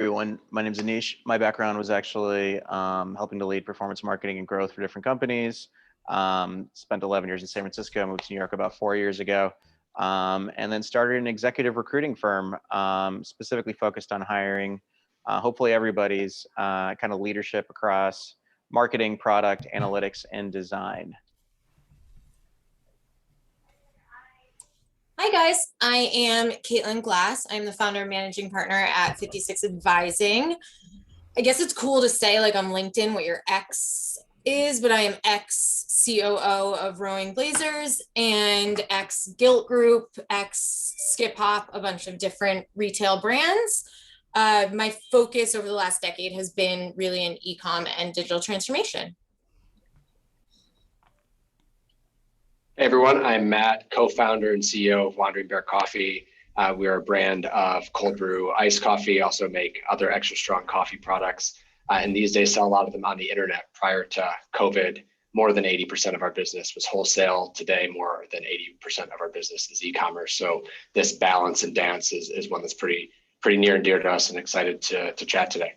Everyone, my name is Anish. My background was actually helping to lead performance marketing and growth for different companies. Spent 11 years in San Francisco, moved to New York about 4 years ago, and then started an executive recruiting firm specifically focused on hiring hopefully everybody's kind of leadership across marketing, product, analytics, and design. Hi guys, I am Katelyn Glass. I'm the founder and managing partner at 56 Advising. I guess it's cool to say like on LinkedIn what your X is, but I am ex COO of Rowing Blazers and ex Gilt Group, ex Skip Hop, a bunch of different retail brands. My focus over the last decade has been really in e-com and digital transformation. Hey everyone, I'm Matt, co-founder and CEO of Wandering Bear Coffee. We are a brand of cold brew iced coffee, also make other extra strong coffee products. And these days sell a lot of them on the internet. Prior to COVID, more than 80% of our business was wholesale. Today, more than 80% of our business is e-commerce. So this balance and dance is one that's pretty near and dear to us, and excited to chat today.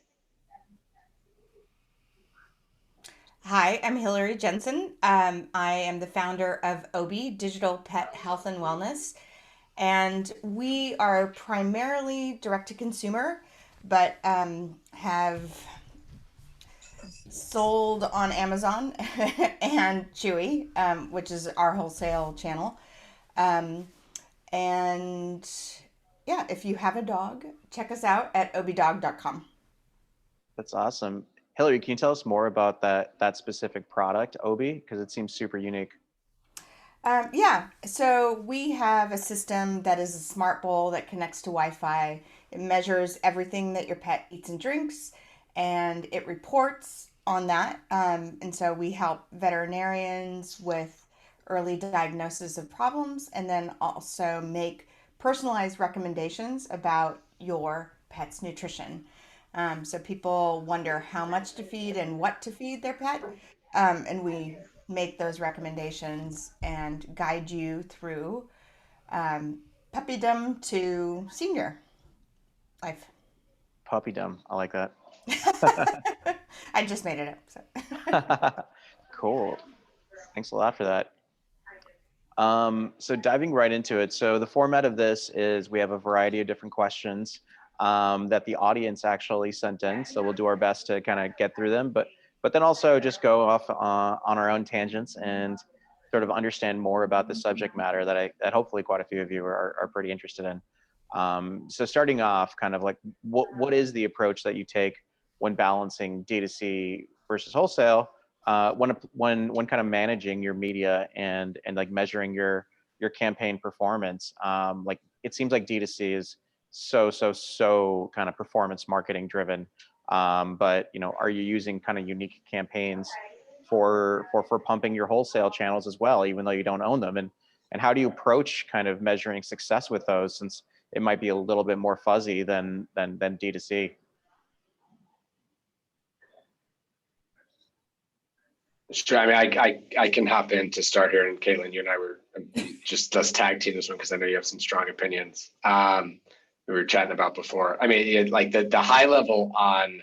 Hi, I'm Hillary Jensen. I am the founder of Obi, Digital Pet Health and Wellness. And we are primarily direct-to-consumer, but have sold on Amazon and Chewy, which is our wholesale channel. And yeah, if you have a dog, check us out at obidog.com. That's awesome. Hillary, can you tell us more about that specific product, Obi? Because it seems super unique. Yeah, so we have a system that is a smart bowl that connects to Wi-Fi. It measures everything that your pet eats and drinks, and it reports on that. And so we help veterinarians with early diagnosis of problems, and then also make personalized recommendations about your pet's nutrition. So people wonder how much to feed and what to feed their pet. And we make those recommendations and guide you through puppydom to senior life. Puppydom, I like that. I just made it up. So. Cool. Thanks a lot for that. So diving right into it. So the format of this is we have a variety of different questions that the audience actually sent in. So we'll do our best to kind of get through them, but then also just go off on our own tangents and sort of understand more about the subject matter that hopefully quite a few of you are pretty interested in. So starting off, kind of like what is the approach that you take when balancing D2C versus wholesale, when kind of managing your media and like measuring your campaign performance? Like it seems like D2C is so kind of performance marketing driven. But are you using kind of unique campaigns for pumping your wholesale channels as well, even though you don't own them? And how do you approach kind of measuring success with those, since it might be a little bit more fuzzy than D2C? Sure. I mean, I can hop in to start here, and Katelyn, you and I were just us tag team this one because I know you have some strong opinions. We were chatting about before. I mean, like the high level on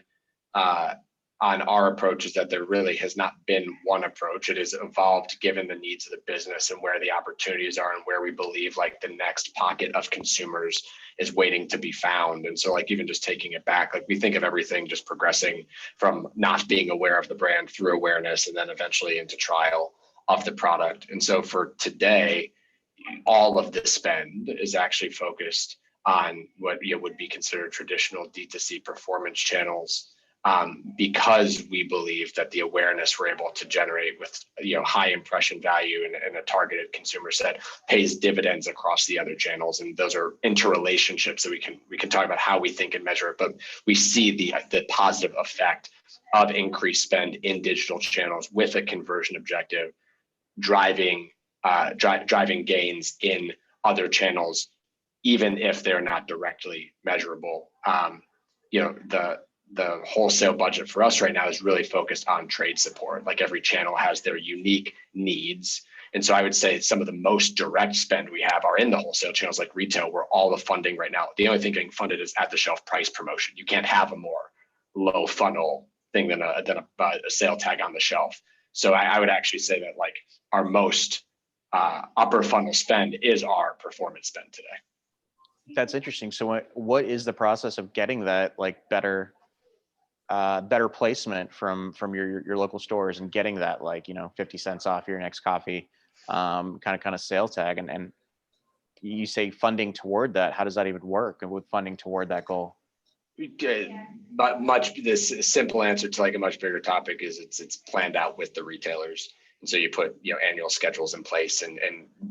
our approach is that there really has not been one approach. It has evolved given the needs of the business and where the opportunities are and where we believe like the next pocket of consumers is waiting to be found. And so like even just taking it back, like we think of everything just progressing from not being aware of the brand through awareness and then eventually into trial of the product. And so for today, all of the spend is actually focused on what would be considered traditional D2C performance channels, because we believe that the awareness we're able to generate with high impression value and a targeted consumer set pays dividends across the other channels. And those are interrelationships that we can talk about how we think and measure it, but we see the positive effect of increased spend in digital channels with a conversion objective, driving gains in other channels, even if they're not directly measurable. The wholesale budget for us right now is really focused on trade support. Like every channel has their unique needs, And so I would say some of the most direct spend we have are in the wholesale channels like retail, where all the funding right now, the only thing getting funded is at the shelf price promotion. You can't have a more low funnel thing than a sale tag on the shelf. So I would actually say that like our most upper funnel spend is our performance spend today. That's interesting. So what is the process of getting that like better placement from your local stores and getting that, like, 50 cents off your next coffee kind of sale tag, and you say funding toward that? How does that even work, and with funding toward that goal? But this simple answer to like a much bigger topic is it's planned out with the retailers. And so you put annual schedules in place and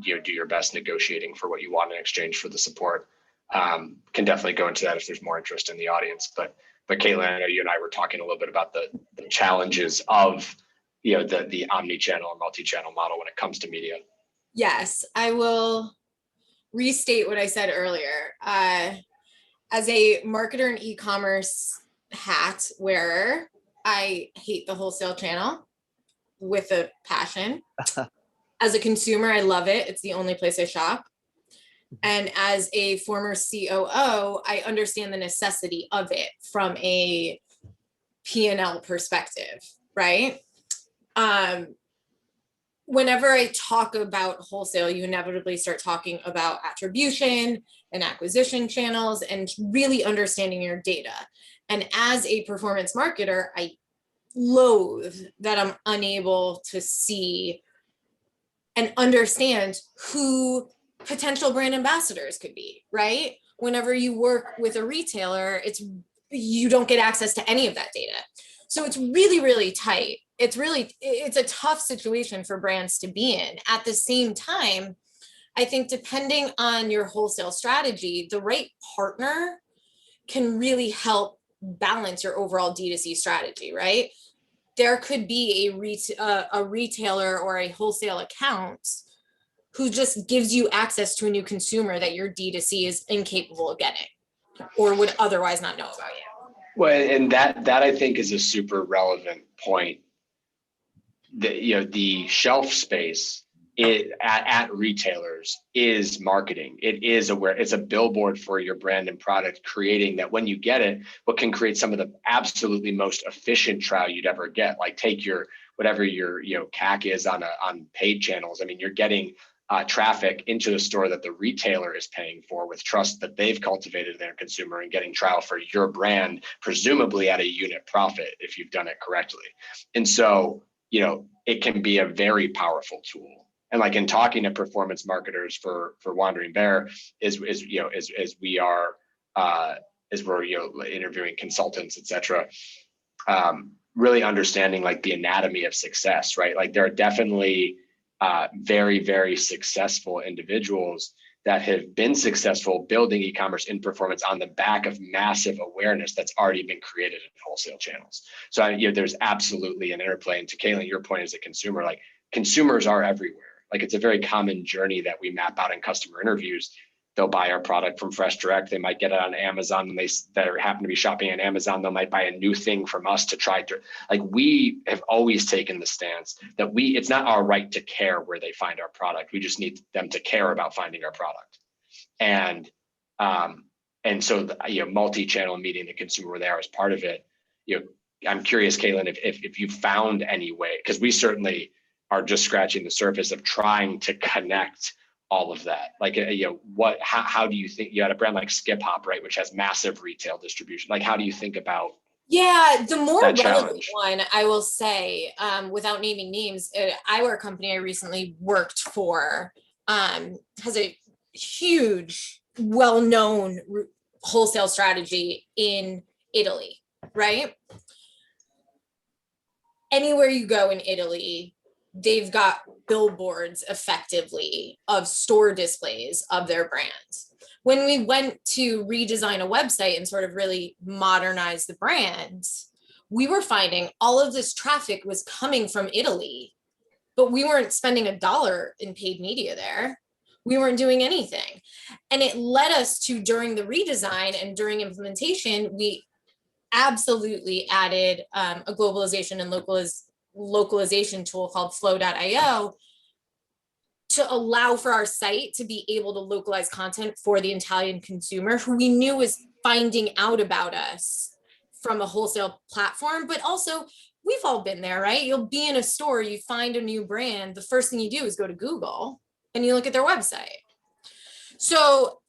do your best negotiating for what you want in exchange for the support. Can definitely go into that if there's more interest in the audience. But Katelyn, I know you and I were talking a little bit about the challenges of the omni-channel or multi-channel model when it comes to media. Yes, I will restate what I said earlier. As a marketer and e-commerce hat wearer, I hate the wholesale channel with a passion. As a consumer, I love it. It's the only place I shop. And as a former COO, I understand the necessity of it from a P&L perspective, right? Whenever I talk about wholesale, you inevitably start talking about attribution and acquisition channels and really understanding your data. And as a performance marketer, I loathe that I'm unable to see and understand who potential brand ambassadors could be, right? Whenever you work with a retailer, you don't get access to any of that data. So it's really, really tight. It's a tough situation for brands to be in. At the same time, I think depending on your wholesale strategy, the right partner can really help balance your overall D2C strategy, right? There could be a retailer or a wholesale account who just gives you access to a new consumer that your D2C is incapable of getting or would otherwise not know about you. Well, and that I think is a super relevant point. The shelf space at retailers is marketing. It is it's a billboard for your brand and product, creating that when you get it, what can create some of the absolutely most efficient trial you'd ever get. Like take whatever your CAC is on paid channels. I mean, you're getting traffic into the store that the retailer is paying for with trust that they've cultivated in their consumer, and getting trial for your brand, presumably at a unit profit if you've done it correctly. And so, it can be a very powerful tool. And like in talking to performance marketers for Wandering Bear, as we're interviewing consultants, et cetera, really understanding like the anatomy of success, right? Like there are definitely very, very successful individuals that have been successful building e-commerce in performance on the back of massive awareness that's already been created in wholesale channels. So there's absolutely an interplay. And to Katelyn, your point as a consumer, like consumers are everywhere. Like it's a very common journey that we map out in customer interviews. They'll buy our product from Fresh Direct. They might get it on Amazon, and they happen to be shopping on Amazon. They might buy a new thing from us to try to, like, we have always taken the stance that it's not our right to care where they find our product. We just need them to care about finding our product. And so multi-channel meeting the consumer where they are as part of it. I'm curious, Katelyn, if you found any way, because we certainly are just scratching the surface of trying to connect all of that. Like, how do you think, you had a brand like Skip Hop, right, which has massive retail distribution. Like, how do you think about the more relevant challenge? one, I will say, without naming names, eyewear company I recently worked for has a huge, well-known wholesale strategy in Italy, right? Anywhere you go in Italy, they've got billboards effectively of store displays of their brands. When we went to redesign a website and sort of really modernize the brand, we were finding all of this traffic was coming from Italy, but we weren't spending $1 in paid media there. We weren't doing anything. And it led us to, during the redesign and during implementation, we absolutely added a globalization and localization tool called Flow.io to allow for our site to be able to localize content for the Italian consumer who we knew was finding out about us from a wholesale platform. But also, we've all been there, right? You'll be in a store, you find a new brand, the first thing you do is go to Google and you look at their website. So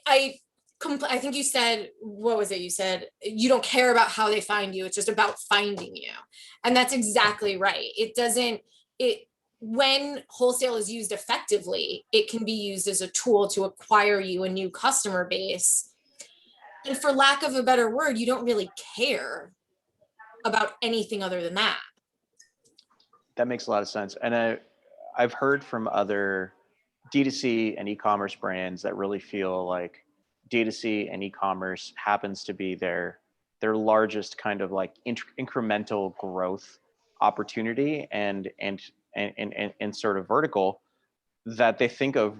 I think you said, what was it? You said, you don't care about how they find you. It's just about finding you. And that's exactly right. When wholesale is used effectively, it can be used as a tool to acquire you a new customer base. And for lack of a better word, you don't really care about anything other than that. That makes a lot of sense. And I've heard from other DTC and e-commerce brands that really feel like DTC and e-commerce happens to be their largest kind of like incremental growth opportunity and sort of vertical, that they think of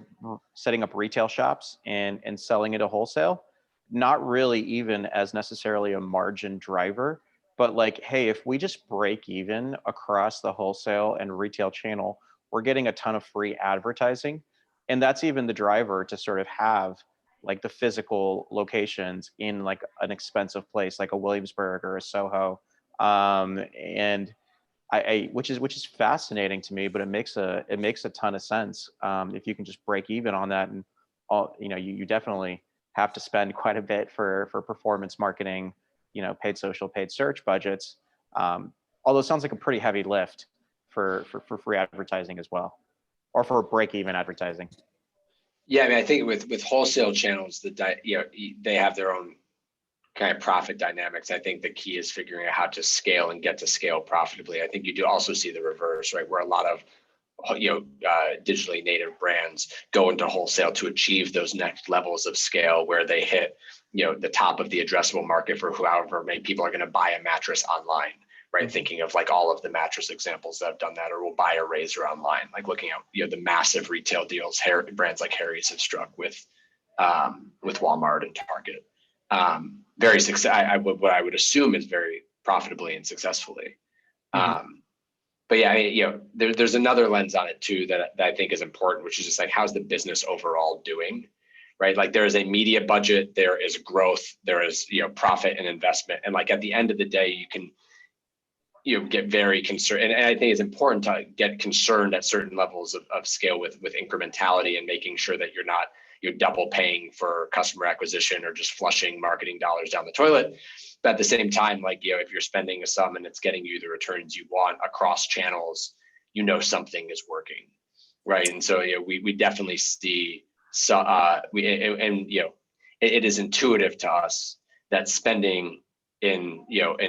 setting up retail shops and selling it a wholesale, not really even as necessarily a margin driver, but like, hey, if we just break even across the wholesale and retail channel, we're getting a ton of free advertising. And that's even the driver to sort of have like the physical locations in like an expensive place like a Williamsburg or a Soho. And which is fascinating to me, but it makes a ton of sense if you can just break even on that. And all, you definitely have to spend quite a bit for performance marketing, paid social, paid search budgets. Although it sounds like a pretty heavy lift for free advertising as well, or for break even advertising. Yeah, I mean, I think with wholesale channels, they have their own kind of profit dynamics. I think the key is figuring out how to scale and get to scale profitably. I think you do also see the reverse, right, where a lot of digitally native brands go into wholesale to achieve those next levels of scale, where they hit the top of the addressable market for however many people are going to buy a mattress online. Right, mm-hmm. Thinking of like all of the mattress examples that have done that, or will buy a razor online. Like looking at the massive retail deals brands like Harry's have struck with Walmart and Target. Very what I would assume is very profitably and successfully. Mm-hmm. But yeah, there's another lens on it too that I think is important, which is just like, how's the business overall doing? Right, like there is a media budget, there is growth, there is profit and investment, and like at the end of the day, you can get very concerned. And I think it's important to get concerned at certain levels of scale with incrementality, and making sure that you're double paying for customer acquisition or just flushing marketing dollars down the toilet. But at the same time, like, if you're spending a sum and it's getting you the returns you want across channels, something is working. Right. And so, we definitely see, it is intuitive to us that spending in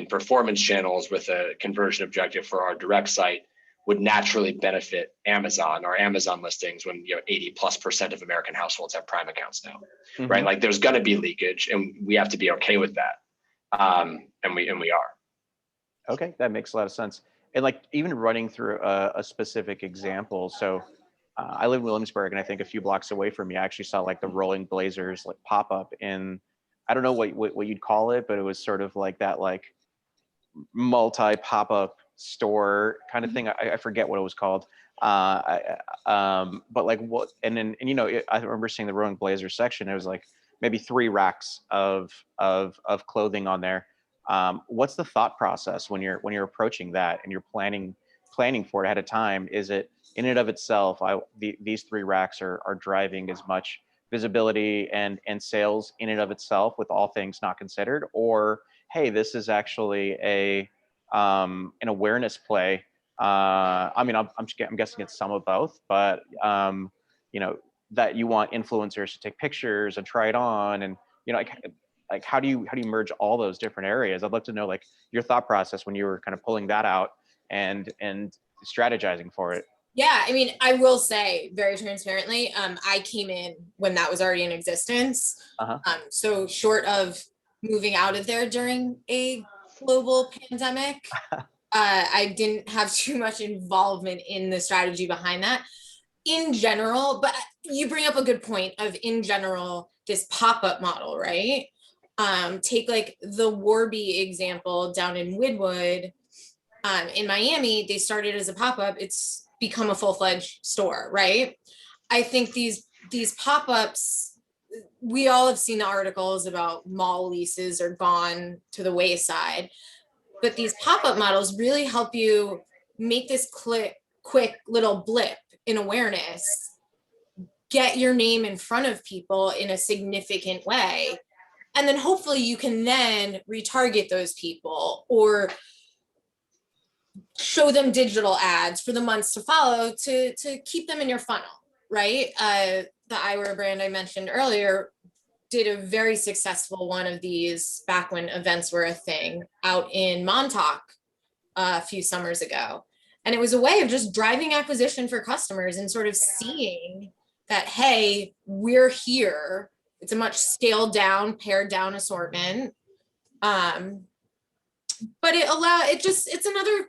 performance channels with a conversion objective for our direct site would naturally benefit Amazon, or Amazon listings, when 80+% of American households have Prime accounts now. Mm-hmm. Right? Like there's going to be leakage, and we have to be okay with that. And we are. Okay, that makes a lot of sense. And like even running through a specific example. So I live in Williamsburg, and I think a few blocks away from me, I actually saw like the Rolling Blazers like Popup in, I don't know what you'd call it, but it was sort of like that like multi pop-up store kind of thing. I forget what it was called. But like what, and then I remember seeing the Rolling Blazers section. It was like maybe 3 racks of clothing on there. What's the thought process when you're approaching that and you're planning for it ahead of time? Is it in and of itself, these 3 racks are driving as much visibility and sales in and of itself with all things not considered, or hey, this is actually an awareness play? I mean, I'm guessing it's some of both, but that you want influencers to take pictures and try it on, and like how do you merge all those different areas? I'd love to know like your thought process when you were kind of pulling that out and strategizing for it. Yeah, I mean, I will say very transparently, I came in when that was already in existence. Uh-huh. So short of moving out of there during a global pandemic, I didn't have too much involvement in the strategy behind that in general. But you bring up a good point of, in general, this pop-up model, right? Take like the Warby example down in Woodwood. In Miami, they started as a pop-up. It's become a full-fledged store, right? I think these pop-ups, we all have seen the articles about mall leases are gone to the wayside, but these pop-up models really help you make this quick little blip in awareness, get your name in front of people in a significant way. And then hopefully you can then retarget those people or show them digital ads for the months to follow to keep them in your funnel, right? The eyewear brand I mentioned earlier did a very successful one of these back when events were a thing out in Montauk a few summers ago. And it was a way of just driving acquisition for customers and sort of seeing that, hey, we're here. It's a much scaled down, pared down assortment. But it's another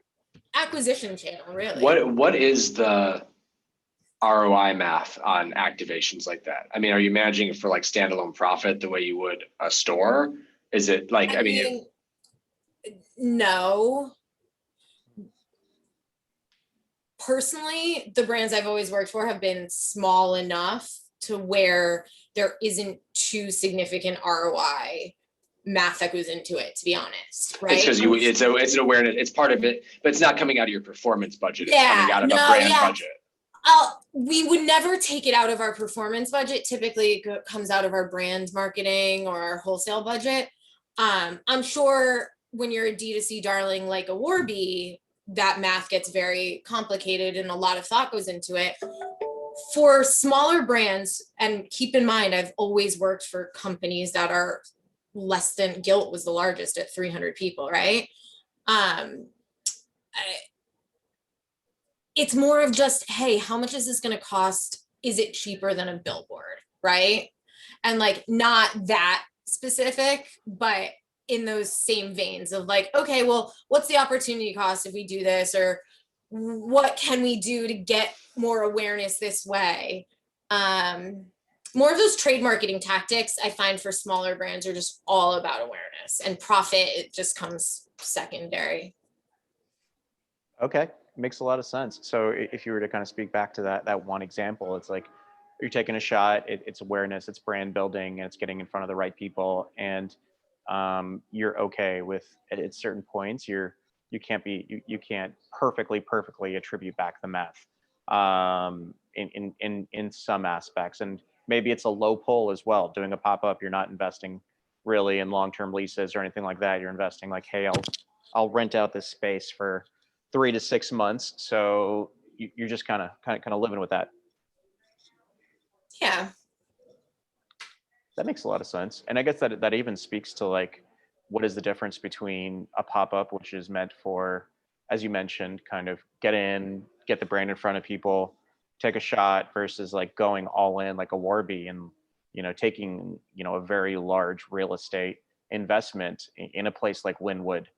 acquisition channel, really. What is the ROI math on activations like that? I mean, are you managing it for like standalone profit the way you would a store? Is it like, I mean no. Personally, the brands I've always worked for have been small enough to where there isn't too significant ROI math that goes into it, to be honest, right? It's because it's an awareness, it's part of it, but it's not coming out of your performance budget. It's coming out of a brand budget. We would never take it out of our performance budget. Typically it comes out of our brand marketing or our wholesale budget. I'm sure when you're a D2C darling like a Warby, that math gets very complicated and a lot of thought goes into it. For smaller brands, and keep in mind, I've always worked for companies that are less than, Gilt was the largest at 300 people, right? It's more of just, hey, how much is this going to cost? Is it cheaper than a billboard, right? And like, not that specific, but in those same veins of like, okay, well, what's the opportunity cost if we do this? Or what can we do to get more awareness this way? More of those trade marketing tactics I find for smaller brands are just all about awareness, and profit, it just comes secondary. Okay, makes a lot of sense. So if you were to kind of speak back to that one example, it's like you're taking a shot, it's awareness, it's brand building, and it's getting in front of the right people. And you're okay with at certain points, you can't perfectly attribute back the math in some aspects. And maybe it's a low pull as well. Doing a pop-up, you're not investing really in long-term leases or anything like that. You're investing like, hey, I'll rent out this space for 3 to 6 months. So you're just kind of living with that. Yeah. That makes a lot of sense. And I guess that even speaks to like, what is the difference between a pop-up, which is meant for, as you mentioned, kind of get the brand in front of people, take a shot, versus like going all in like a Warby and, taking, a very large real estate investment in a place like Linwood,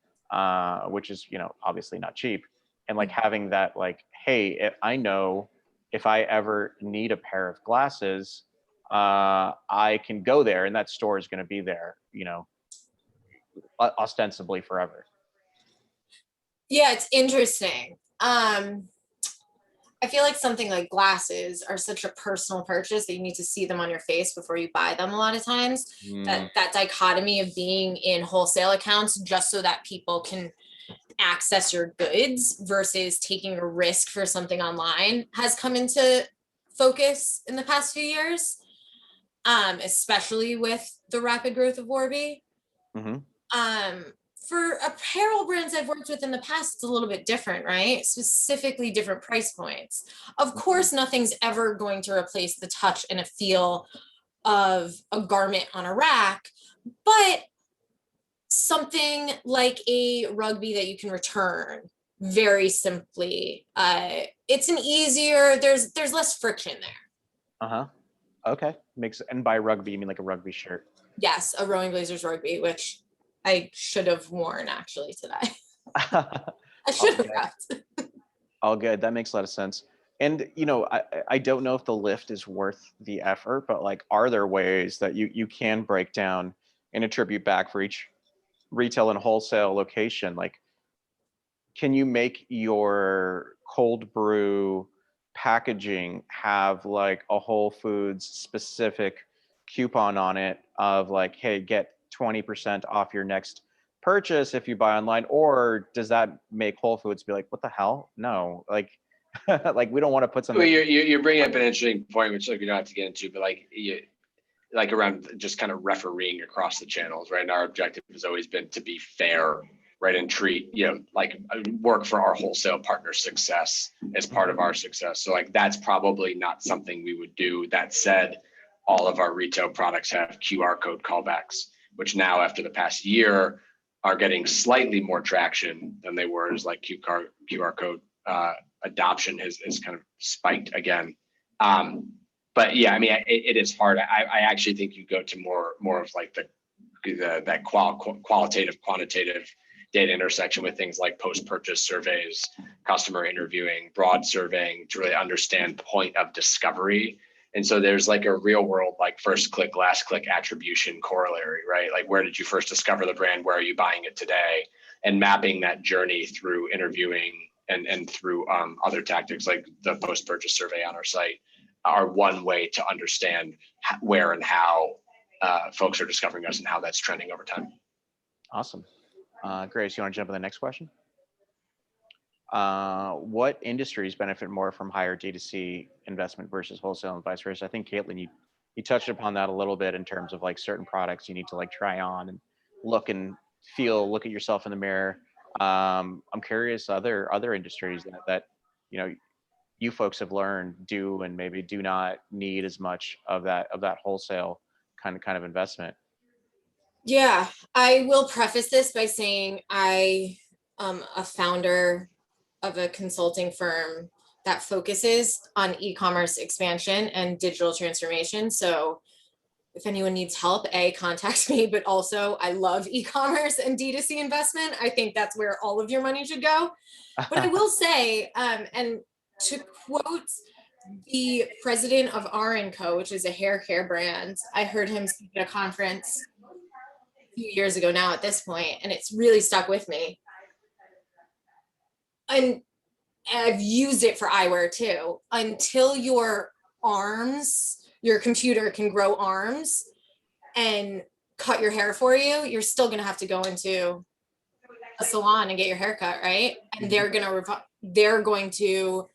which is, obviously not cheap. And like having that like, hey, I know if I ever need a pair of glasses, I can go there and that store is going to be there, ostensibly forever. Yeah, it's interesting. I feel like something like glasses are such a personal purchase that you need to see them on your face before you buy them a lot of times. That dichotomy of being in wholesale accounts just so that people can access your goods versus taking a risk for something online has come into focus in the past few years, especially with the rapid growth of Warby. Mm-hmm. For apparel brands I've worked with in the past, it's a little bit different, right? Specifically different price points. Of course, nothing's ever going to replace the touch and a feel of a garment on a rack, but something like a rugby that you can return very simply, it's an easier, there's less friction there. Okay, and by rugby you mean like a rugby shirt? Yes, a Rowing Blazers rugby, which I should have worn actually today. I should have prepped. All good. That makes a lot of sense. And I don't know if the lift is worth the effort, but like, are there ways that you can break down and attribute back for each retail and wholesale location? Like, can you make your cold brew packaging have like a Whole Foods specific coupon on it of like, hey, get 20% off your next purchase if you buy online? Or does that make Whole Foods be like, what the hell? No, like, like we don't want to put something. Well, you're bringing up an interesting point, which like we don't have to get into, but like around just kind of refereeing across the channels, right? And our objective has always been to be fair, right? And treat, like work for our wholesale partner success as part of our success. So like, that's probably not something we would do. That said, all of our retail products have QR code callbacks, which now after the past year are getting slightly more traction than they were, as like QR code adoption has kind of spiked again. But yeah, I mean, it is hard. I actually think you go to more of like that qualitative, quantitative data intersection with things like post-purchase surveys, customer interviewing, broad surveying to really understand point of discovery. And so there's like a real world, like first click, last click attribution corollary, right? Like where did you first discover the brand? Where are you buying it today? And mapping that journey through interviewing and through other tactics like the post-purchase survey on our site are one way to understand where and how folks are discovering us and how that's trending over time. Awesome. Grace, you want to jump on the next question? What industries benefit more from higher D2C investment versus wholesale and vice versa? I think Katelyn, you touched upon that a little bit in terms of like certain products you need to like try on and look and feel, look at yourself in the mirror. I'm curious other industries that you folks have learned do and maybe do not need as much of that wholesale kind of investment. Yeah, I will preface this by saying I am a founder of a consulting firm that focuses on e-commerce expansion and digital transformation. So if anyone needs help, contact me, but also I love e-commerce and D2C investment. I think that's where all of your money should go. But I will say, and to quote the president of R&Co, which is a hair care brand, I heard him speak at a conference a few years ago now at this point, and it's really stuck with me. And I've used it for eyewear too. Until your computer can grow arms and cut your hair for you, you're still going to have to go into a salon and get your hair cut, right? And they're going to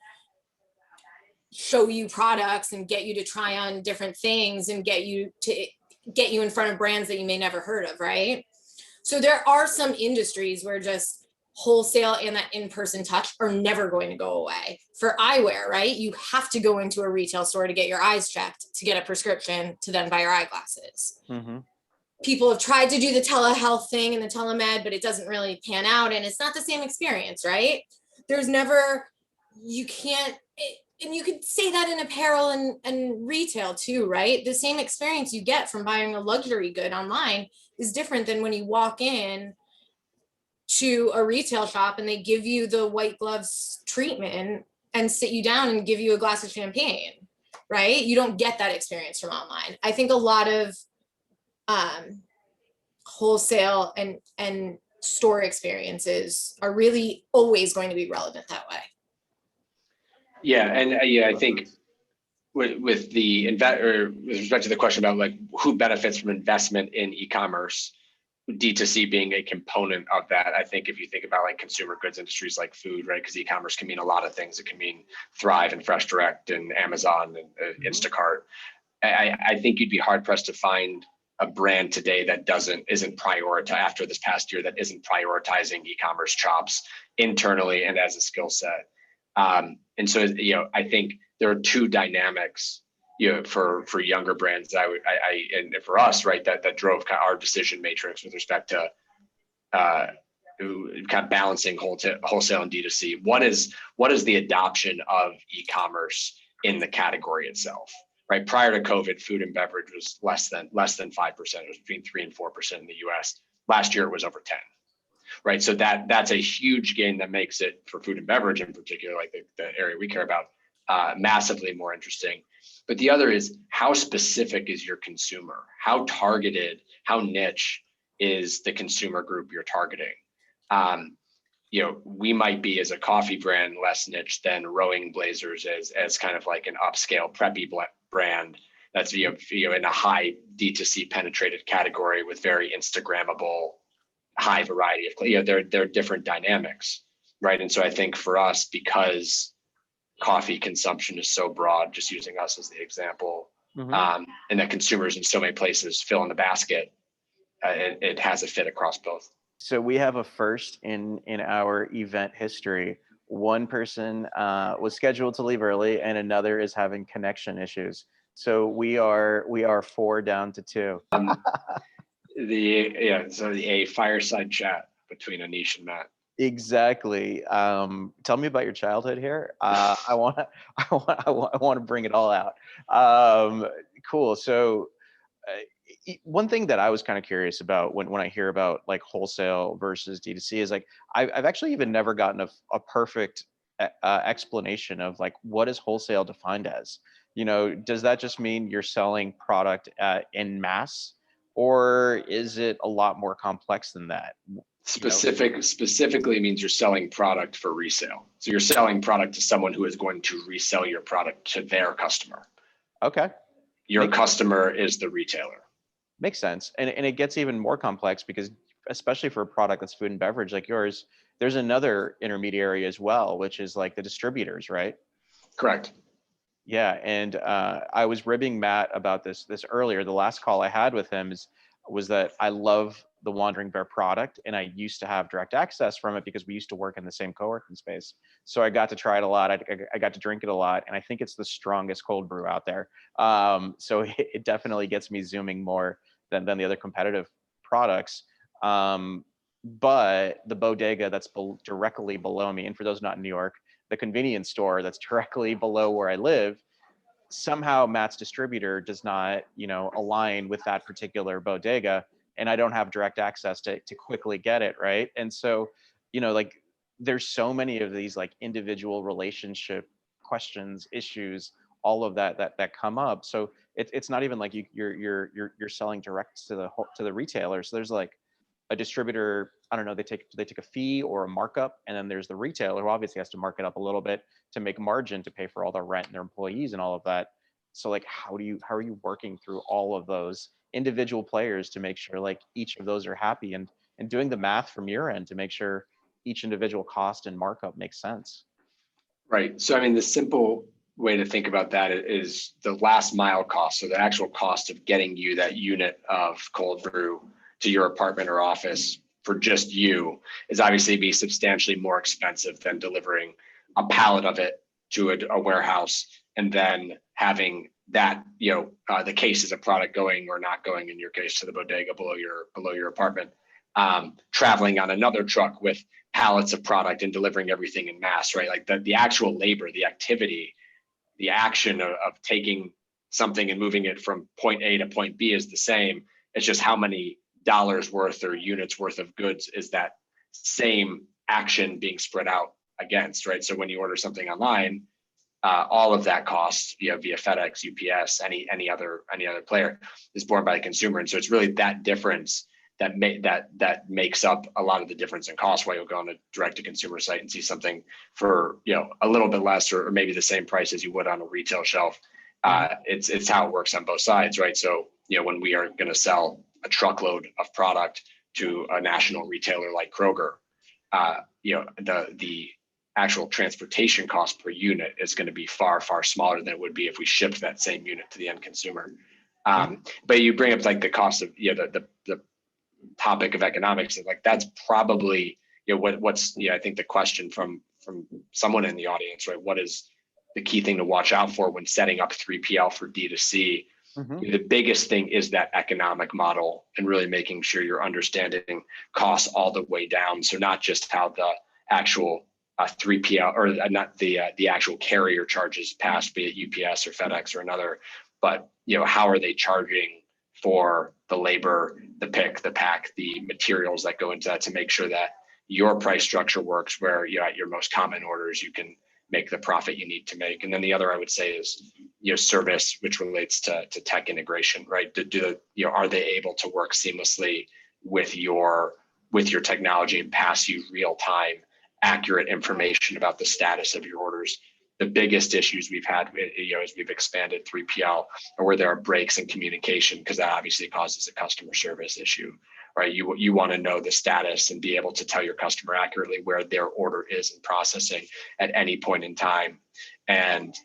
show you products and get you to try on different things and get you in front of brands that you may never heard of, right? So there are some industries where just wholesale and that in-person touch are never going to go away. For eyewear, right? You have to go into a retail store to get your eyes checked, to get a prescription, to then buy your eyeglasses. Mm-hmm. People have tried to do the telehealth thing and the telemed, but it doesn't really pan out and it's not the same experience, right? And you could say that in apparel and retail too, right? The same experience you get from buying a luxury good online is different than when you walk in to a retail shop and they give you the white gloves treatment and sit you down and give you a glass of champagne, right? You don't get that experience from online. I think a lot of wholesale and store experiences are really always going to be relevant that way. Yeah, and I think with respect to the question about like who benefits from investment in e-commerce, D2C being a component of that. I think if you think about like consumer goods industries like food, right? Because e-commerce can mean a lot of things. It can mean Thrive and Fresh Direct and Amazon and Instacart. I think you'd be hard pressed to find a brand today that isn't prioritized after this past year, that isn't prioritizing e-commerce chops internally and as a skill set. And so, I think there are two dynamics, for younger brands and for us, right, that drove our decision matrix with respect to kind of balancing wholesale and D2C. One is, what is the adoption of e-commerce in the category itself, right? Prior to COVID, food and beverage was less than 5%. It was between 3 and 4% in the US. Last year, it was over 10. Right, so that's a huge gain that makes it, for food and beverage in particular, like the area we care about, massively more interesting. But the other is, how specific is your consumer? How targeted, how niche is the consumer group you're targeting? we might be as a coffee brand less niche than Rowing Blazers as kind of like an upscale preppy brand that's in a high D2C penetrated category with very Instagrammable, high variety of they're different dynamics, right? And so I think for us, because coffee consumption is so broad, just using us as the example, and that consumers in so many places fill in the basket, it has a fit across both. So we have a first in our event history. One person was scheduled to leave early, and another is having connection issues. So we are 4 down to 2. A fireside chat between Anish and Matt. Exactly. Tell me about your childhood here. I want to bring it all out. Cool. So one thing that I was kind of curious about when I hear about like wholesale versus D2C is like I've actually even never gotten a perfect explanation of like what is wholesale defined as. Does that just mean you're selling product in mass, or is it a lot more complex than that? Specifically means you're selling product for resale. So you're selling product to someone who is going to resell your product to their customer. Okay. Your customer is the retailer. Makes sense. And it gets even more complex because especially for a product that's food and beverage like yours, there's another intermediary as well, which is like the distributors, right? Correct. Yeah. And I was ribbing Matt about this earlier. The last call I had with him was that I love the Wandering Bear product, and I used to have direct access from it because we used to work in the same co-working space. So I got to try it a lot. I got to drink it a lot, and I think it's the strongest cold brew out there. So it definitely gets me zooming more than the other competitive products. But the bodega that's directly below me, and for those not in New York, the convenience store that's directly below where I live, somehow Matt's distributor does not, align with that particular bodega, and I don't have direct access to quickly get it, right? And so, like there's so many of these like individual relationship questions, issues, all of that come up. So it's not even like you're selling direct to the retailer. So there's like a distributor, I don't know, they take a fee or a markup, and then there's the retailer who obviously has to mark it up a little bit to make margin to pay for all their rent and their employees and all of that. So like how are you working through all of those individual players to make sure like each of those are happy, and doing the math from your end to make sure each individual cost and markup makes sense? Right. So I mean, the simple way to think about that is the last mile cost. So the actual cost of getting you that unit of cold brew to your apartment or office for just you is obviously be substantially more expensive than delivering a pallet of it to a warehouse and then having that, the cases of product going or not going, in your case, to the bodega below your apartment, traveling on another truck with pallets of product and delivering everything in mass, right? Like the actual labor, the activity, the action of taking something and moving it from point A to point B is the same. It's just how many dollars worth or units worth of goods is that same action being spread out against, right? So when you order something online, all of that cost via FedEx, UPS, any other player is borne by the consumer. And so it's really that difference that makes up a lot of the difference in cost, why you'll go on a direct to consumer site and see something for a little bit less or maybe the same price as you would on a retail shelf. It's how it works on both sides, right? So when we are going to sell a truckload of product to a national retailer like Kroger, the actual transportation cost per unit is going to be far, far smaller than it would be if we shipped that same unit to the end consumer. But you bring up like the cost of the topic of economics, and like that's probably what's I think the question from someone in the audience, right? What is the key thing to watch out for when setting up 3PL for D2C? The biggest thing is that economic model and really making sure you're understanding costs all the way down. So not just how the actual 3PL or not the actual carrier charges passed, be it UPS or FedEx or another, but how are they charging for the labor, the pick, the pack, the materials that go into that to make sure that your price structure works, where at your most common orders you can make the profit you need to make. And then the other I would say is service, which relates to tech integration, right? Are they able to work seamlessly with your technology and pass you real time accurate information about the status of your orders. The biggest issues we've had, as we've expanded 3PL, or where there are breaks in communication, because that obviously causes a customer service issue, right? You want to know the status and be able to tell your customer accurately where their order is in processing at any point in time. And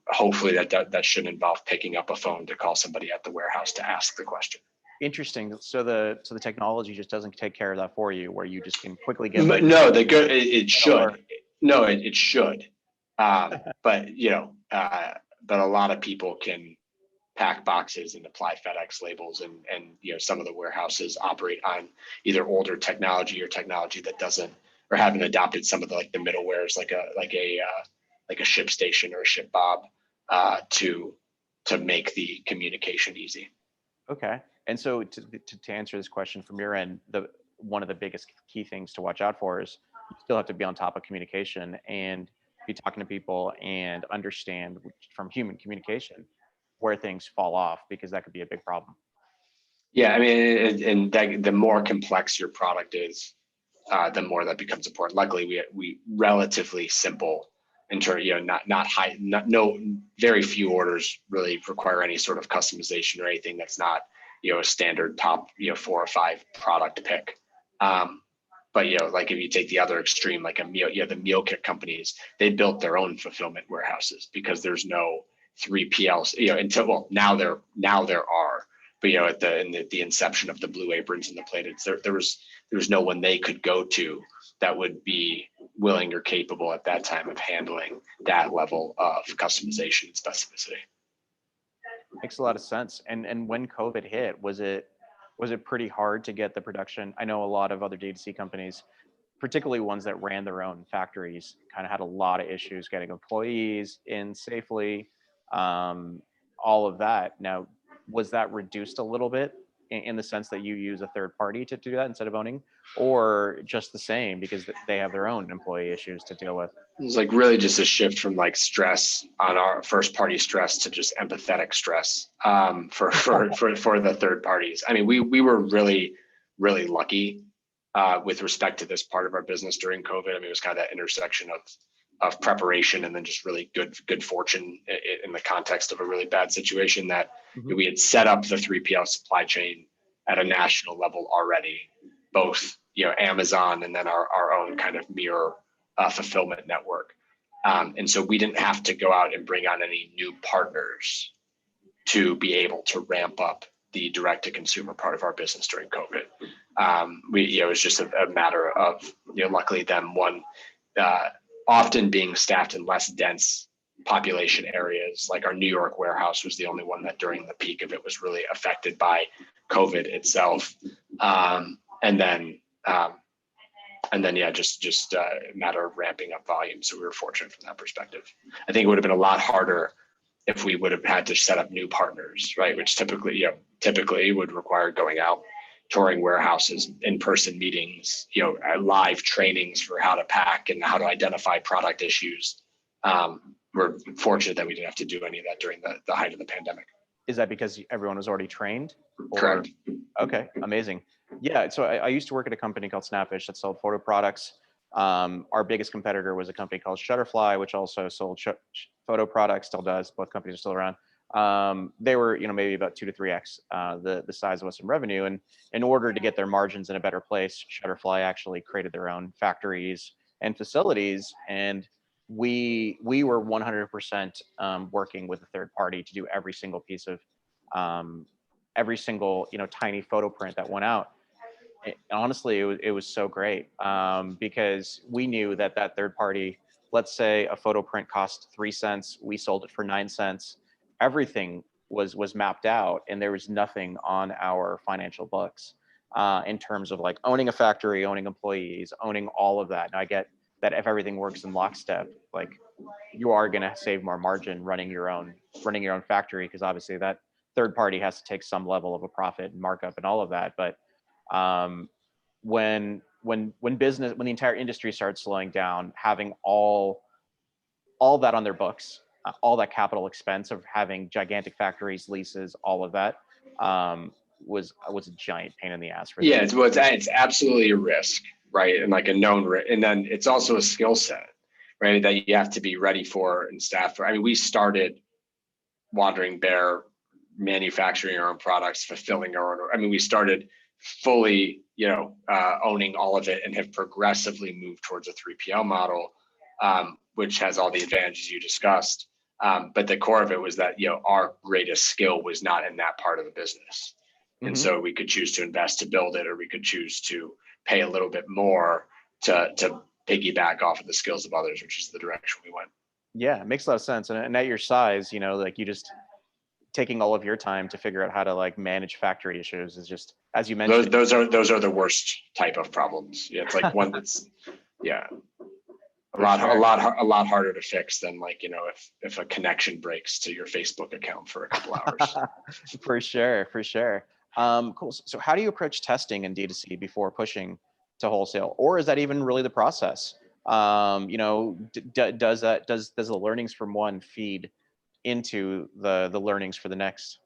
hopefully that shouldn't involve picking up a phone to call somebody at the warehouse to ask the question. Interesting. So the technology just doesn't take care of that for you, where you just can quickly get. No, it should. No, it should. But a lot of people can pack boxes and apply FedEx labels, and some of the warehouses operate on either older technology or technology that doesn't, or haven't adopted some of the middlewares, like a ship station or a ship bob, to make the communication easy. Okay. And so to answer this question from your end, one of the biggest key things to watch out for is you still have to be on top of communication and be talking to people and understand from human communication where things fall off, because that could be a big problem. Yeah, I mean, and the more complex your product is, the more that becomes important. Luckily, we relatively simple in terms, very few orders really require any sort of customization or anything that's not, a standard top, 4 or 5 product pick. But like if you take the other extreme, like the meal kit companies, they built their own fulfillment warehouses because there's no 3PLs, now there are, but at the inception of the Blue Aprons and the Plateds, there was no one they could go to that would be willing or capable at that time of handling that level of customization and specificity. Makes a lot of sense. And when COVID hit, was it pretty hard to get the production? I know a lot of other DTC companies, particularly ones that ran their own factories, kind of had a lot of issues getting employees in safely, all of that. Now, was that reduced a little bit in the sense that you use a third party to do that instead of owning, or just the same because they have their own employee issues to deal with? It's really just a shift from stress on our first party stress to just empathetic stress, for the third parties. I mean, we were really, really lucky with respect to this part of our business during COVID. I mean, it was kind of that intersection of preparation and then just really good fortune in the context of a really bad situation that we had set up the 3PL supply chain at a national level already, both Amazon and then our own kind of mirror fulfillment network. And so we didn't have to go out and bring on any new partners to be able to ramp up the direct to consumer part of our business during COVID. It was just a matter of, luckily them often being staffed in less dense population areas. Like our New York warehouse was the only one that during the peak of it was really affected by COVID itself. And then just a matter of ramping up volume. So we were fortunate from that perspective. I think it would have been a lot harder if we would have had to set up new partners, right? Which typically would require going out, touring warehouses, in-person meetings, live trainings for how to pack and how to identify product issues. We're fortunate that we didn't have to do any of that during the height of the pandemic. Is that because everyone was already trained? Correct. Okay, amazing. Yeah, so I used to work at a company called Snapfish that sold photo products. Our biggest competitor was a company called Shutterfly, which also sold photo products, still does. Both companies are still around. They were, maybe about 2 to 3x the size of us in revenue. And in order to get their margins in a better place, Shutterfly actually created their own factories and facilities. And we were 100% working with a third party to do every single piece of every single tiny photo print that went out. Honestly, it was so great because we knew that third party, let's say a photo print cost 3 cents, we sold it for 9 cents. Everything was mapped out, and there was nothing on our financial books in terms of owning a factory, owning employees, owning all of that. And I get that if everything works in lockstep, you are going to save more margin running your own factory, because obviously that third party has to take some level of a profit and markup and all of that. But when the entire industry started slowing down, having all that on their books, all that capital expense of having gigantic factories, leases, all of that was a giant pain in the ass for them. Yeah, it's absolutely a risk. right? And like a known, and then it's also a skill set, right? That you have to be ready for and staff for. I mean, we started Wandering Bear manufacturing our own products, fulfilling our own. I mean, we started fully, owning all of it and have progressively moved towards a 3PL model, which has all the advantages you discussed. But the core of it was that, our greatest skill was not in that part of the business. And so we could choose to invest to build it, or we could choose to pay a little bit more to piggyback off of the skills of others, which is the direction we went. Yeah, it makes a lot of sense. And at your size, like you just taking all of your time to figure out how to like manage factory issues is just, as you mentioned. Those are the worst type of problems. Yeah, it's like one that's a lot harder to fix than like, if a connection breaks to your Facebook account for a couple hours. For sure. Cool. So how do you approach testing in D2C before pushing to wholesale, or is that even really the process? Does the learnings from one feed into the learnings for the next?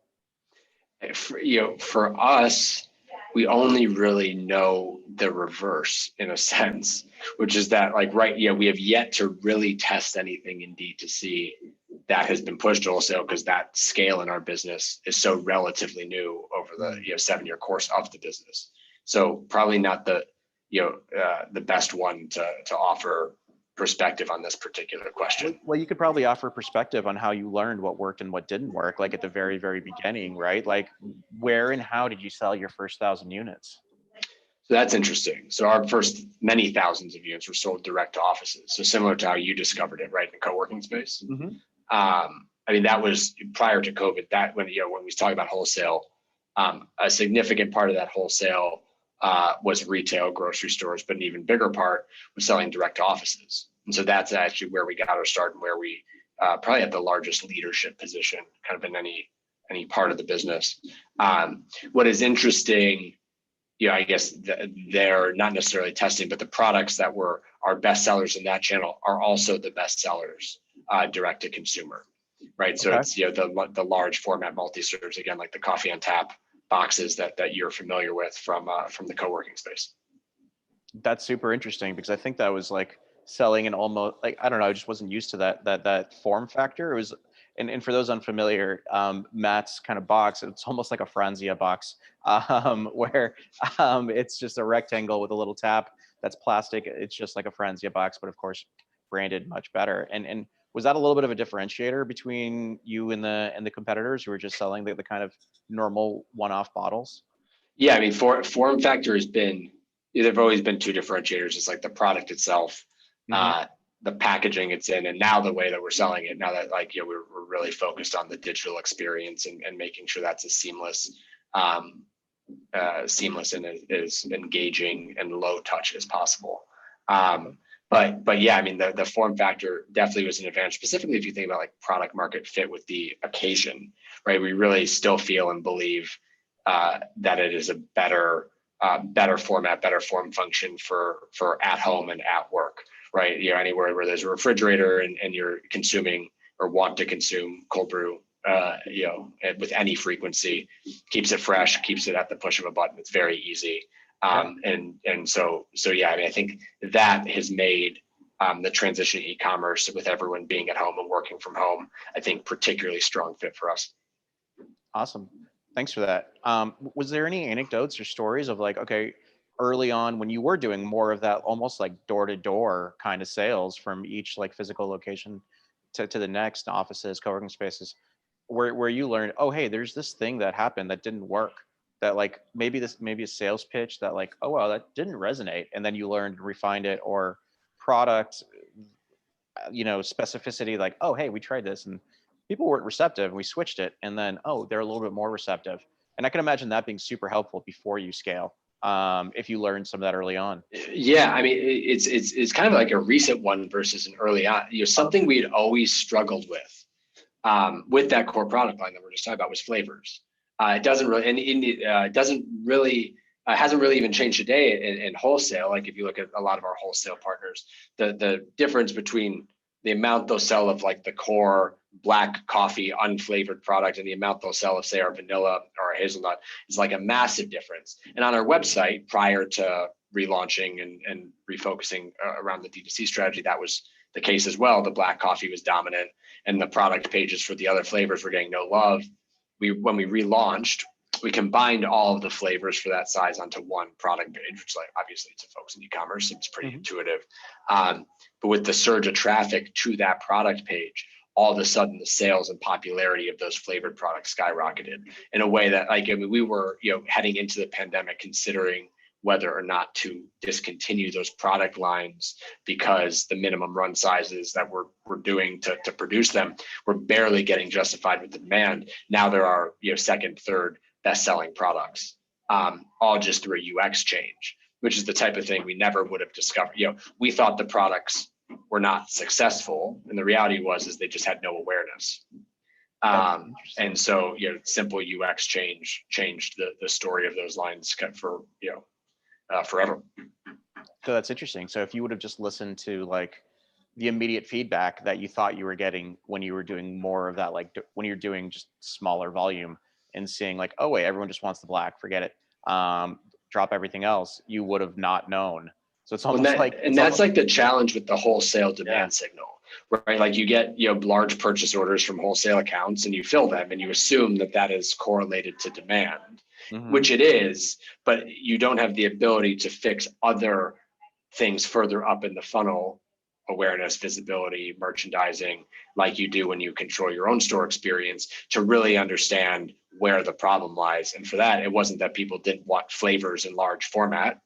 For us, we only really know the reverse in a sense, which is that like, we have yet to really test anything in D2C that has been pushed to wholesale, because that scale in our business is so relatively new over the 7-year course of the business. So probably not the best one to offer perspective on this particular question. Well, you could probably offer perspective on how you learned what worked and what didn't work, like at the very, very beginning, right? Like where and how did you sell your first 1,000 units? So that's interesting. So our first many thousands of units were sold direct to offices. So similar to how you discovered it, right, in the co-working space. I mean, that was prior to COVID. That when we talk about wholesale, a significant part of that wholesale was retail, grocery stores, but an even bigger part was selling direct to offices. And so that's actually where we got our start, and where we probably had the largest leadership position kind of in any part of the business. What is interesting, I guess they're not necessarily testing, but the products that were our best sellers in that channel are also the best sellers direct to consumer, right? So it's the large format multi-serves, again, like the coffee on tap boxes that you're familiar with from the co-working space. That's super interesting, because I think that was like selling an almost, like, I don't know, I just wasn't used to that form factor. It was, and for those unfamiliar, Matt's kind of box, it's almost like a Franzia box, where it's just a rectangle with a little tap that's plastic. It's just like a Franzia box, but of course branded much better. And was that a little bit of a differentiator between you and the competitors who were just selling the kind of normal one-off bottles? Yeah, I mean, form factor has been, there've always been two differentiators. It's like the product itself, the packaging it's in, and now the way that we're selling it. Now that we're really focused on the digital experience and making sure that's as seamless and as engaging and low touch as possible. But yeah, I mean, the form factor definitely was an advantage, specifically if you think about like product market fit with the occasion, right? We really still feel and believe that it is a better format, better form function for at home and at work, right? Anywhere where there's a refrigerator and you're consuming or want to consume cold brew, with any frequency, keeps it fresh, keeps it at the push of a button. It's very easy. And so yeah, I mean, I think that has made the transition to e-commerce, with everyone being at home and working from home, I think particularly strong fit for us. Awesome. Thanks for that. Was there any anecdotes or stories of like, okay, early on when you were doing more of that almost like door-to-door kind of sales from each like physical location to the next, offices, co-working spaces, where you learned, oh, hey, there's this thing that happened that didn't work, that like maybe a sales pitch that like, oh, well, that didn't resonate. And then you learned to refine it, or product, specificity, like, oh, hey, we tried this and people weren't receptive and we switched it. And then, oh, they're a little bit more receptive. And I can imagine that being super helpful before you scale, if you learn some of that early on. Yeah, I mean, it's kind of like a recent one versus an early on. Something we had always struggled with that core product line that we're just talking about was flavors. It doesn't really, and it doesn't really, hasn't really even changed today in wholesale. Like if you look at a lot of our wholesale partners, the difference between the amount they'll sell of like the core black coffee unflavored product and the amount they'll sell of, say, our vanilla or our hazelnut is like a massive difference. And on our website, prior to relaunching and refocusing around the DTC strategy, that was the case as well. The black coffee was dominant, and the product pages for the other flavors were getting no love. When we relaunched, we combined all of the flavors for that size onto one product page, which, like, obviously to folks in e-commerce, it's pretty intuitive. But with the surge of traffic to that product page, all of a sudden the sales and popularity of those flavored products skyrocketed in a way that, like, I mean, we were, heading into the pandemic considering whether or not to discontinue those product lines because the minimum run sizes that we're doing to produce them were barely getting justified with the demand. Now there are, second, third best-selling products, all just through a UX change, which is the type of thing we never would have discovered. We thought the products were not successful, and the reality is they just had no awareness. And so, simple UX change changed the story of those lines for forever. So that's interesting. So if you would have just listened to like the immediate feedback that you thought you were getting when you were doing more of that, like when you're doing just smaller volume and seeing like, oh wait, everyone just wants the black, forget it, drop everything else, you would have not known. So it's almost that's like the challenge with the wholesale demand signal, right? Like you get, large purchase orders from wholesale accounts and you fill them and you assume that is correlated to demand, which it is, but you don't have the ability to fix other things further up in the funnel, awareness, visibility, merchandising, like you do when you control your own store experience, to really understand where the problem lies. And for that, it wasn't that people didn't want flavors in large format.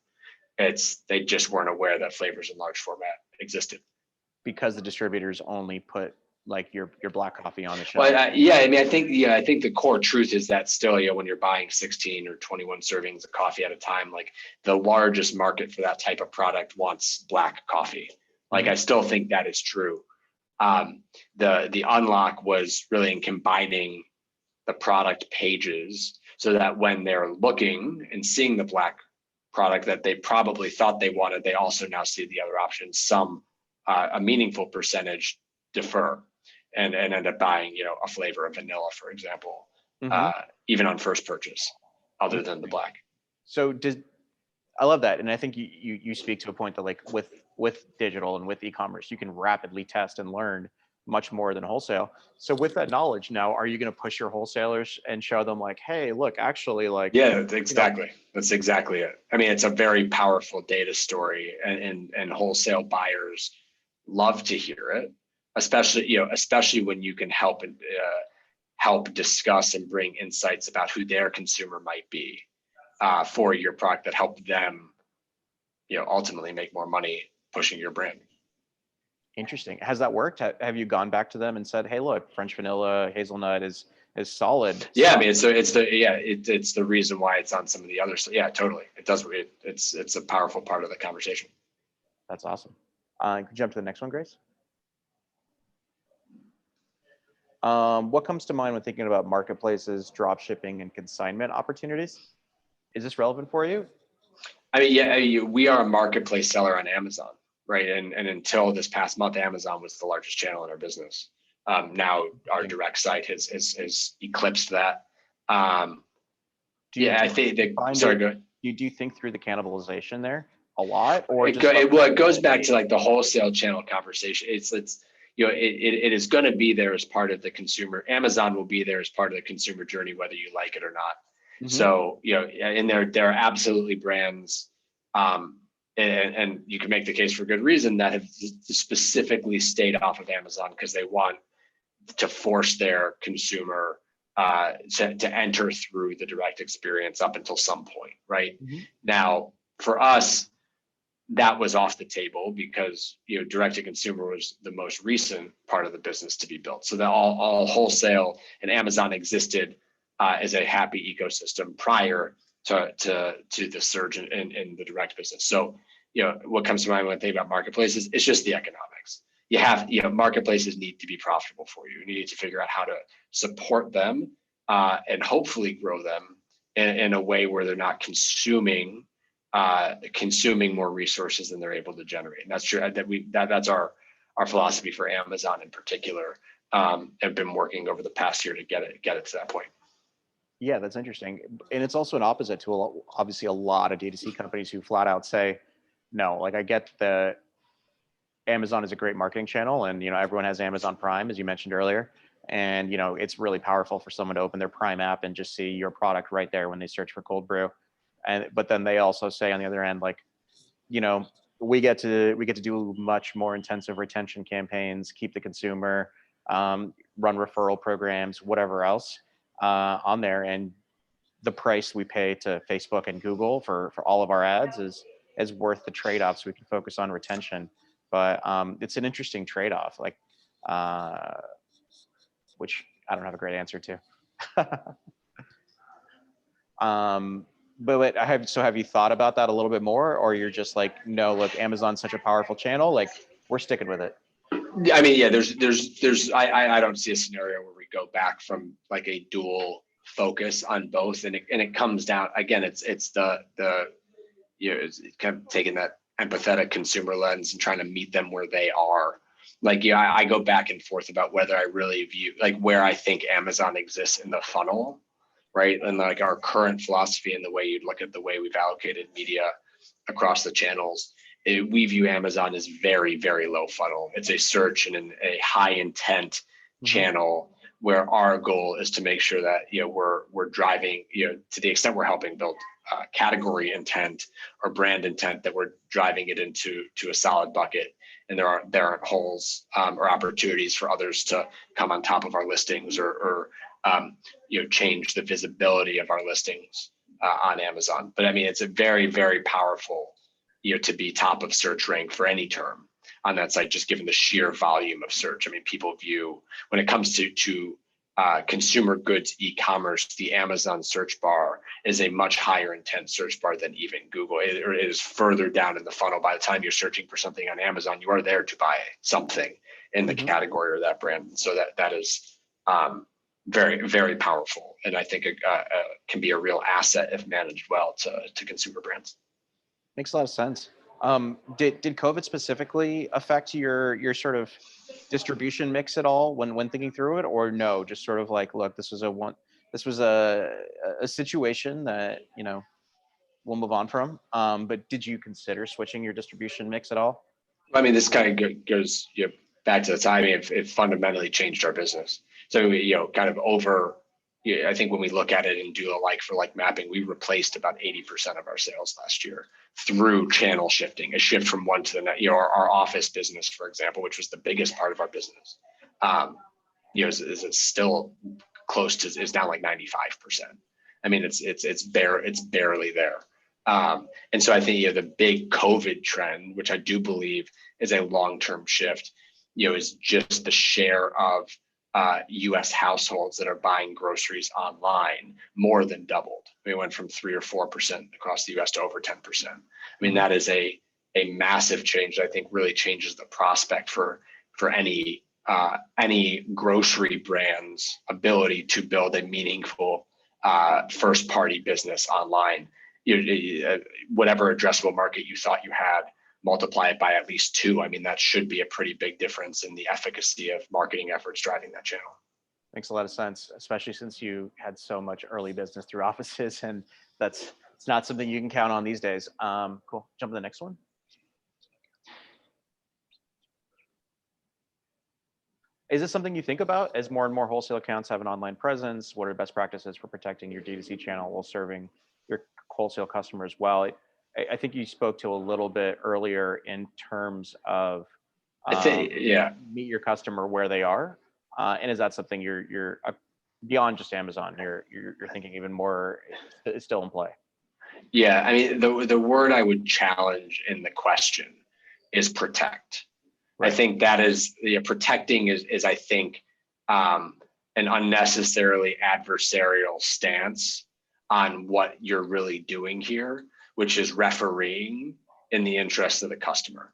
They just weren't aware that flavors in large format existed. Because the distributors only put like your black coffee on the shelf. Well, I think the core truth is that still, when you're buying 16 or 21 servings of coffee at a time, like the largest market for that type of product wants black coffee. Like I still think that is true. The unlock was really in combining the product pages so that when they're looking and seeing the black product that they probably thought they wanted, they also now see the other options. A meaningful percentage defer and end up buying, a flavor of vanilla, for example, even on first purchase, other than the black. So I love that. And I think you speak to a point that like with digital and with e-commerce, you can rapidly test and learn much more than wholesale. So with that knowledge now, are you going to push your wholesalers and show them like, hey, look, actually like. Yeah, exactly. That's exactly it. I mean, it's a very powerful data story and wholesale buyers love to hear it, especially when you can help discuss and bring insights about who their consumer might be for your product that help them, ultimately make more money pushing your brand. Interesting. Has that worked? Have you gone back to them and said, hey, look, French vanilla, hazelnut is solid? Yeah, I mean, it's the reason why it's on some of the others. Yeah, totally. It does. It's a powerful part of the conversation. That's awesome. Jump to the next one, Grace. What comes to mind when thinking about marketplaces, drop shipping, and consignment opportunities? Is this relevant for you? I mean, we are a marketplace seller on Amazon, right? And until this past month, Amazon was the largest channel in our business. Now our direct site has eclipsed that. I think sorry, go ahead. Do you think through the cannibalization there a lot, or it goes back to like the wholesale channel conversation. It is going to be there as part of the consumer. Amazon will be there as part of the consumer journey, whether you like it or not. So, and there are absolutely brands, and you can make the case for good reason, that have specifically stayed off of Amazon because they want to force their consumer to enter through the direct experience up until some point, right? Now, for us, that was off the table because direct to consumer was the most recent part of the business to be built. So that all wholesale and Amazon existed as a happy ecosystem prior to the surge in the direct business. So what comes to mind when I think about marketplaces, it's just the economics. Marketplaces need to be profitable for you. You need to figure out how to support them and hopefully grow them in a way where they're not consuming more resources than they're able to generate. And that's true. That's our philosophy for Amazon in particular. Have been working over the past year to get it to that point. Yeah, that's interesting. And it's also an opposite to obviously a lot of D2C companies who flat out say, no, like I get the Amazon is a great marketing channel and, everyone has Amazon Prime, as you mentioned earlier. And, it's really powerful for someone to open their Prime app and just see your product right there when they search for cold brew. But then they also say on the other end, like, we get to do much more intensive retention campaigns, keep the consumer, run referral programs, whatever else on there. And the price we pay to Facebook and Google for all of our ads is worth the trade-off, so we can focus on retention. But it's an interesting trade-off, like which I don't have a great answer to. But have you thought about that a little bit more, or you're just like, no, look, Amazon's such a powerful channel, like we're sticking with it? I mean, yeah, I don't see a scenario where we go back from like a dual focus on both, and it comes down again. It's it's kind of taking that empathetic consumer lens and trying to meet them where they are. Like, I go back and forth about whether I really view like where I think Amazon exists in the funnel, right? And like our current philosophy and the way you'd look at the way we've allocated media across the channels, we view Amazon as very, very low funnel. It's a search and a high intent channel where our goal is to make sure that we're driving to the extent we're helping build category intent or brand intent, that we're driving it into a solid bucket, and there aren't holes or opportunities for others to come on top of our listings or change the visibility of our listings on Amazon. But I mean, it's a very, very powerful to be top of search rank for any term on that site, just given the sheer volume of search. I mean, people view, when it comes to consumer goods e-commerce, the Amazon search bar is a much higher intent search bar than even Google. It is further down in the funnel. By the time you're searching for something on Amazon, you are there to buy something in the category or that brand. So that is very, very powerful, and I think it can be a real asset if managed well to consumer brands. Makes a lot of sense. Did COVID specifically affect your sort of distribution mix at all when thinking through it, or no? Just sort of like, look, this was a situation that we'll move on from. But did you consider switching your distribution mix at all? I mean, this kind of goes back to the timing. It fundamentally changed our business. So kind of over. I think when we look at it and do a like for like mapping, we replaced about 80% of our sales last year through channel shifting, a shift from one to the next. Our office business, for example, which was the biggest part of our business, is still close to, is now like 95%. I mean, it's barely there. And so I think the big COVID trend, which I do believe is a long-term shift, is just the share of U.S. households that are buying groceries online more than doubled. We went from 3 or 4% across the U.S. to over 10%. I mean, that is a massive change that I think really changes the prospect for any grocery brand's ability to build a meaningful first-party business online. Whatever addressable market you thought you had, multiply it by at least 2. I mean, that should be a pretty big difference in the efficacy of marketing efforts driving that channel. Makes a lot of sense, especially since you had so much early business through offices, and it's not something you can count on these days. Cool. Jump to the next one. Is this something you think about as more and more wholesale accounts have an online presence? What are best practices for protecting your D2C channel while serving your wholesale customers well? I think you spoke to a little bit earlier in terms of meet your customer where they are, and is that something you're beyond just Amazon? You're thinking even more is still in play. Yeah, I mean, the word I would challenge in the question is protect. Right. I think that is protecting is I think an unnecessarily adversarial stance on what you're really doing here, which is refereeing in the interest of the customer,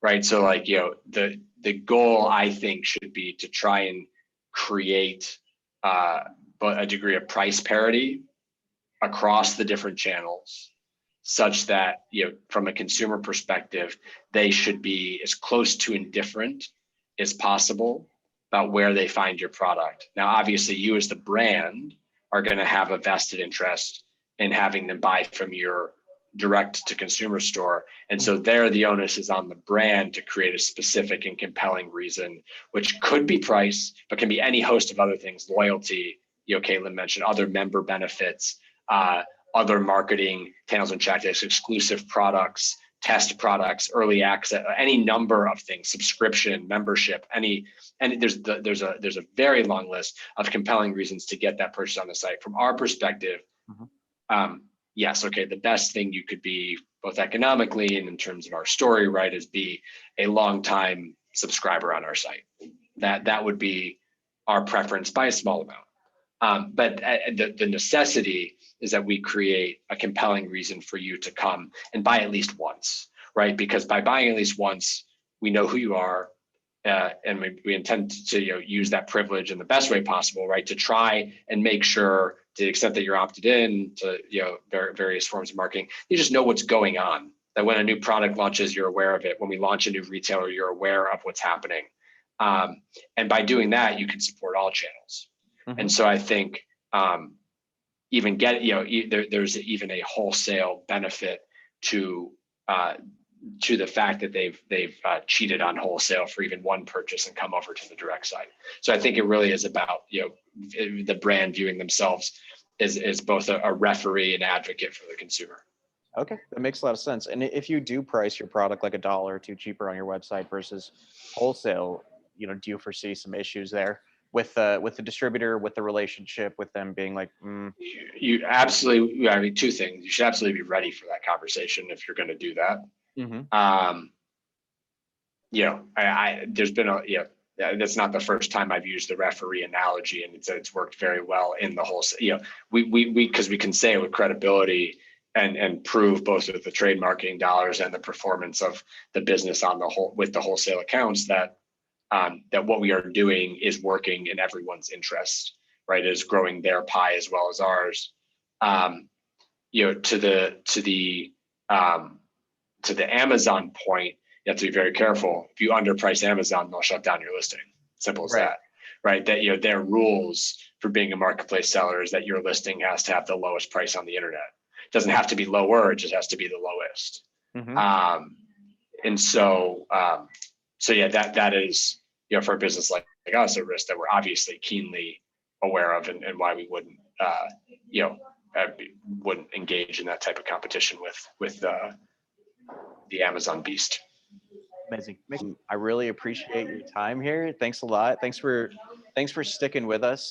right? So like, the goal I think should be to try and create a degree of price parity across the different channels, such that, from a consumer perspective, they should be as close to indifferent as possible about where they find your product. Now, obviously, you as the brand are going to have a vested interest in having them buy from your direct to consumer store. And so there, the onus is on the brand to create a specific and compelling reason, which could be price, but can be any host of other things, loyalty, Katelyn mentioned, other member benefits, other marketing channels and tactics, exclusive products, test products, early access, any number of things, subscription, membership, and there's a very long list of compelling reasons to get that purchase on the site. From our perspective, yes, okay, the best thing you could be, both economically and in terms of our story, right, is be a long-time subscriber on our site. That would be our preference by a small amount. But the necessity is that we create a compelling reason for you to come and buy at least once, right? Because by buying at least once, we know who you are, and we intend to use that privilege in the best way possible, right? To try and make sure, to the extent that you're opted in to various forms of marketing, you just know what's going on. That when a new product launches, you're aware of it. When we launch a new retailer, you're aware of what's happening. And by doing that, you can support all channels. And so I think even there's even a wholesale benefit to the fact that they've cheated on wholesale for even one purchase and come over to the direct site. So I think it really is about the brand viewing themselves as both a referee and advocate for the consumer. Okay, that makes a lot of sense. And if you do price your product like $1 or $2 cheaper on your website versus wholesale, do you foresee some issues there with the distributor, with the relationship, with them being like, You absolutely, I mean, two things. You should absolutely be ready for that conversation if you're going to do that. There's been that's not the first time I've used the referee analogy, and it's worked very well in the wholesale. Because we can say it with credibility and prove both with the trade marketing dollars and the performance of the business on the whole with the wholesale accounts that what we are doing is working in everyone's interest, right? It is growing their pie as well as ours. To the Amazon point, you have to be very careful. If you underprice Amazon, they'll shut down your listing. Simple as that, right? That their rules for being a marketplace seller is that your listing has to have the lowest price on the internet. It doesn't have to be lower; it just has to be the lowest. And so that is for a business like us a risk that we're obviously keenly aware of, and why we wouldn't wouldn't engage in that type of competition with the Amazon beast. Amazing. I really appreciate your time here. Thanks a lot. Thanks for sticking with us.